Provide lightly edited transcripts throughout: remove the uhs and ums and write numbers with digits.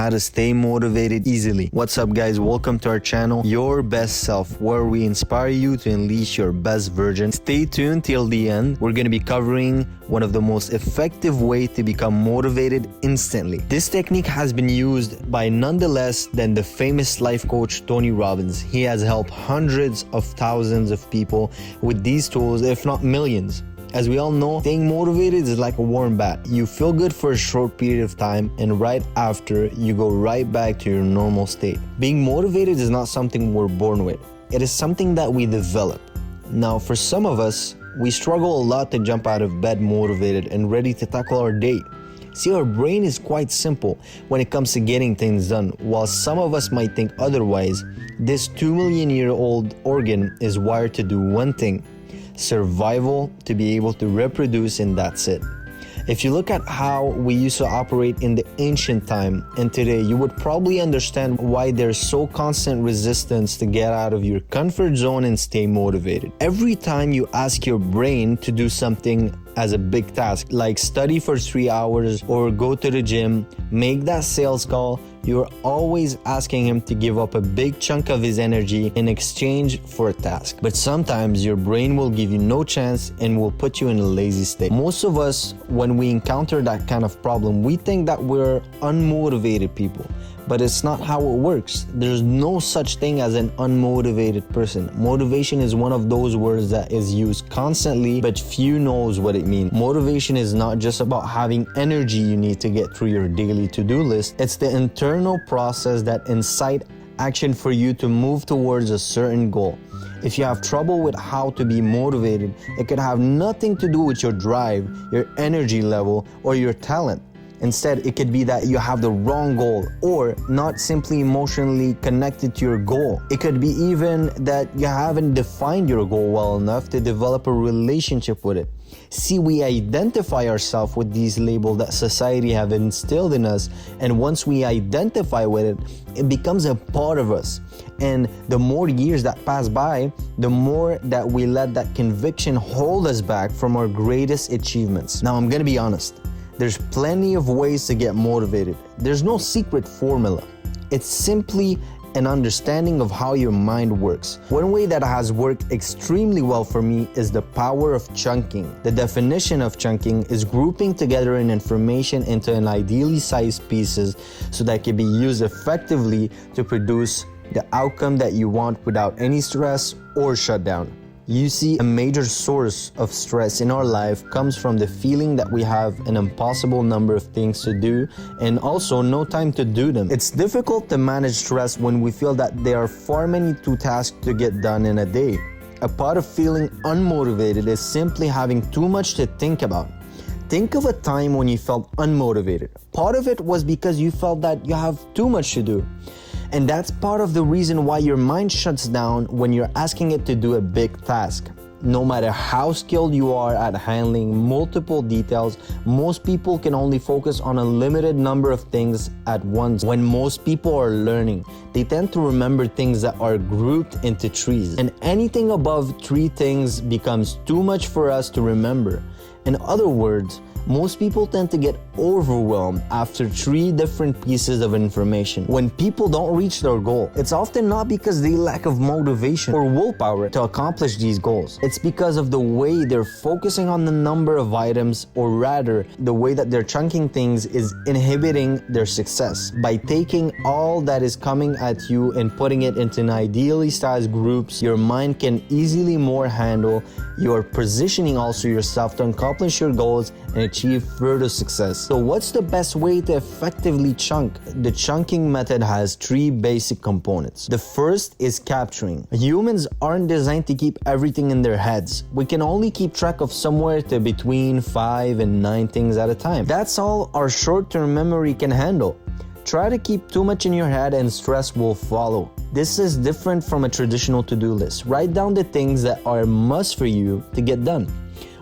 how to stay motivated easily. What's up guys, welcome to our channel, Your Best Self, where we inspire you to unleash your best version. Stay tuned till the end. We're going to be covering one of the most effective ways to become motivated instantly. This technique has been used by none less than the famous life coach Tony Robbins. He has helped hundreds of thousands of people with these tools, if not millions. As we all know, staying motivated is like a warm bath. You feel good for a short period of time, and right after, you go right back to your normal state. Being motivated is not something we're born with. It is something that we develop. Now, for some of us, we struggle a lot to jump out of bed motivated and ready to tackle our day. See, our brain is quite simple when it comes to getting things done. While some of us might think otherwise, this 2 million-year-old organ is wired to do one thing: survival, to be able to reproduce, and that's it. If you look at how we used to operate in the ancient time and today, you would probably understand why there's so constant resistance to get out of your comfort zone and stay motivated. Every time you ask your brain to do something as a big task, like study for 3 hours or go to the gym, make that sales call, you're always asking him to give up a big chunk of his energy in exchange for a task. But sometimes your brain will give you no chance and will put you in a lazy state. Most of us, when we encounter that kind of problem, we think that we're unmotivated people. But it's not how it works. There's no such thing as an unmotivated person. Motivation is one of those words that is used constantly, but few knows what it means. Motivation is not just about having energy you need to get through your daily to-do list. It's the internal process that incite action for you to move towards a certain goal. If you have trouble with how to be motivated, it could have nothing to do with your drive, your energy level, or your talent. Instead, it could be that you have the wrong goal or not simply emotionally connected to your goal. It could be even that you haven't defined your goal well enough to develop a relationship with it. See, we identify ourselves with these labels that society have instilled in us, and once we identify with it, it becomes a part of us. And the more years that pass by, the more that we let that conviction hold us back from our greatest achievements. Now, I'm gonna be honest. There's plenty of ways to get motivated. There's no secret formula. It's simply an understanding of how your mind works. One way that has worked extremely well for me is the power of chunking. The definition of chunking is grouping together an information into an ideally sized pieces so that it can be used effectively to produce the outcome that you want without any stress or shutdown. You see, a major source of stress in our life comes from the feeling that we have an impossible number of things to do and also no time to do them. It's difficult to manage stress when we feel that there are far many tasks to get done in a day. A part of feeling unmotivated is simply having too much to think about. Think of a time when you felt unmotivated. Part of it was because you felt that you have too much to do. And that's part of the reason why your mind shuts down when you're asking it to do a big task. No matter how skilled you are at handling multiple details, most people can only focus on a limited number of things at once. When most people are learning, they tend to remember things that are grouped into trees. And anything above 3 things becomes too much for us to remember. In other words, most people tend to get overwhelmed after 3 different pieces of information. When people don't reach their goal, it's often not because they lack of motivation or willpower to accomplish these goals. It's because of the way they're focusing on the number of items, or rather, the way that they're chunking things is inhibiting their success. By taking all that is coming at you and putting it into an ideally sized groups, your mind can easily more handle. You're positioning also yourself to accomplish your goals and achieve further success. So what's the best way to effectively chunk? The chunking method has 3 basic components. The first is capturing. Humans aren't designed to keep everything in their heads. We can only keep track of somewhere to between 5 and 9 things at a time. That's all our short-term memory can handle. Try to keep too much in your head and stress will follow. This is different from a traditional to-do list. Write down the things that are a must for you to get done.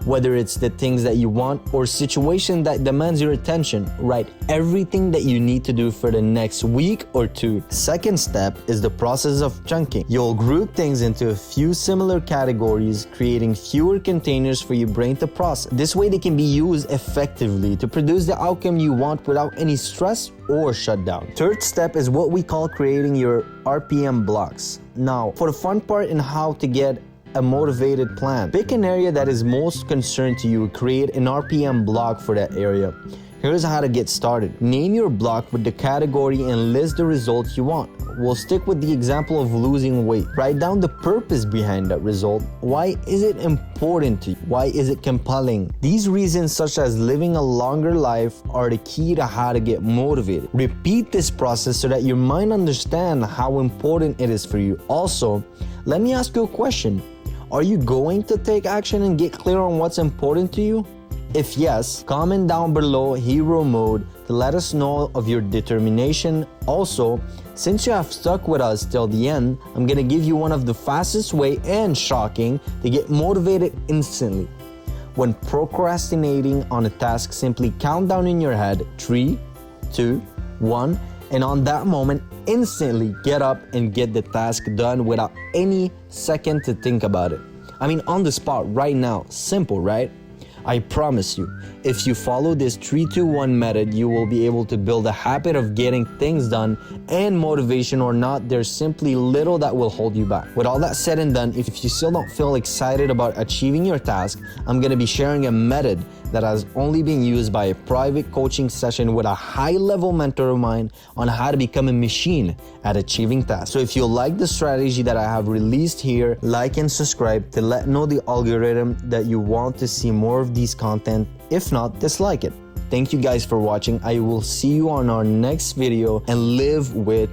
Whether it's the things that you want or situation that demands your attention, write everything that you need to do for the next week or two. Second step is the process of chunking. You'll group things into a few similar categories, creating fewer containers for your brain to process. This way they can be used effectively to produce the outcome you want without any stress or shutdown. Third step is what we call creating your RPM blocks. Now, for the fun part in how to get a motivated plan, pick an area that is most concerned to you, create an RPM block for that area. Here's how to get started. Name your block with the category and list the results you want. We'll stick with the example of losing weight. Write down the purpose behind that result. Why is it important to you? Why is it compelling? These reasons, such as living a longer life, are the key to how to get motivated. Repeat this process so that your mind understands how important it is for you. Also, let me ask you a question. Are you going to take action and get clear on what's important to you? If yes, comment down below hero mode to let us know of your determination. Also, since you have stuck with us till the end, I'm gonna give you one of the fastest way and shocking to get motivated instantly. When procrastinating on a task, simply count down in your head 3, 2, 1, and on that moment, instantly get up and get the task done without any second to think about it. I mean, on the spot right now. Simple, right? I promise you, if you follow this 3-2-1 method, you will be able to build a habit of getting things done, and motivation or not, there's simply little that will hold you back. With all that said and done, if you still don't feel excited about achieving your task, I'm gonna be sharing a method that has only been used by a private coaching session with a high-level mentor of mine on how to become a machine at achieving tasks. So if you like the strategy that I have released here, like and subscribe to let know the algorithm that you want to see more of these content. If not, dislike it. Thank you guys for watching. I will see you on our next video, and live with